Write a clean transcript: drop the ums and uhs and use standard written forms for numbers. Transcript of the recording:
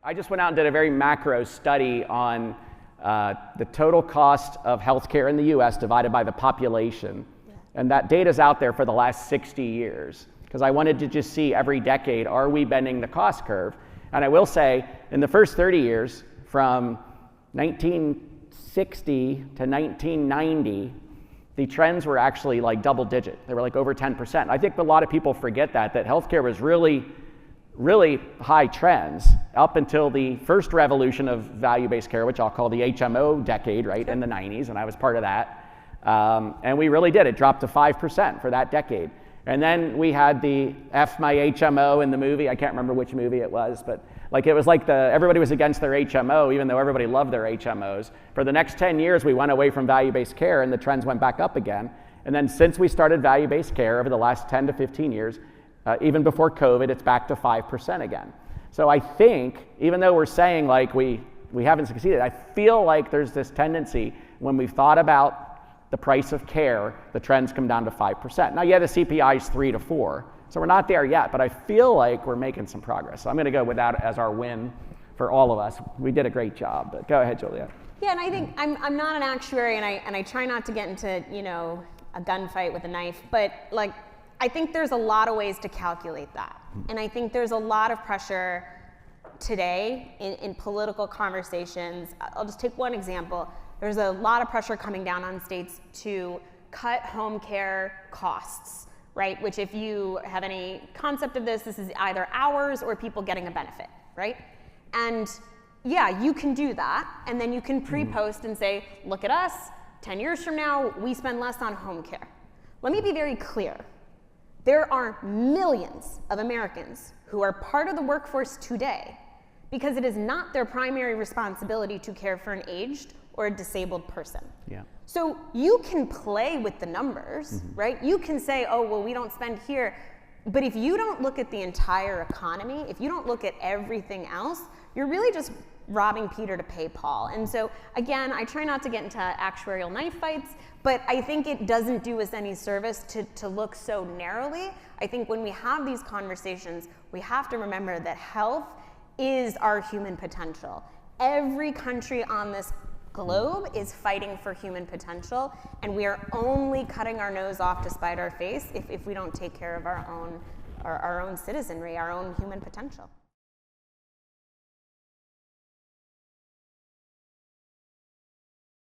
I just went out and did a very macro study on the total cost of healthcare in the US divided by the population. And that data's out there for the last 60 years. Because I wanted to just see every decade, are we bending the cost curve? And I will say, in the first 30 years, from 1960 to 1990, the trends were actually like double digit. They were like over 10%. I think a lot of people forget that healthcare was really high trends up until the first revolution of value-based care, which I'll call the HMO decade, right, in the 90s, and I was part of that. And we really did. It dropped to 5% for that decade. And then we had the F my HMO in the movie. I can't remember which movie it was, but like it was like everybody was against their HMO, even though everybody loved their HMOs. For the next 10 years, we went away from value-based care and the trends went back up again. And then since we started value-based care over the last 10 to 15 years, even before COVID, it's back to 5% again. So I think, even though we're saying like we haven't succeeded, I feel like there's this tendency when we've thought about the price of care, the trends come down to 5%. Now, yeah, the CPI is 3 to 4, so we're not there yet, but I feel like we're making some progress. So I'm gonna go with that as our win for all of us. We did a great job, but go ahead, Juliette. Yeah, and I think I'm not an actuary, and I try not to get into, you know, a gunfight with a knife, but like, I think there's a lot of ways to calculate that. And I think there's a lot of pressure today in political conversations. I'll just take one example. There's a lot of pressure coming down on states to cut home care costs, right? Which, if you have any concept of this is either hours or people getting a benefit, right? And yeah, you can do that, and then you can pre-post and say, look at us, 10 years from now, we spend less on home care. Let me be very clear. There are millions of Americans who are part of the workforce today because it is not their primary responsibility to care for an aged or a disabled person. Yeah. So you can play with the numbers, right? You can say, oh, well, we don't spend here. But if you don't look at the entire economy, if you don't look at everything else, you're really just robbing Peter to pay Paul. And so again, I try not to get into actuarial knife fights, but I think it doesn't do us any service to look so narrowly. I think when we have these conversations, we have to remember that health is our human potential. Every country on this globe is fighting for human potential, and we are only cutting our nose off to spite our face if we don't take care of our own citizenry, our own human potential.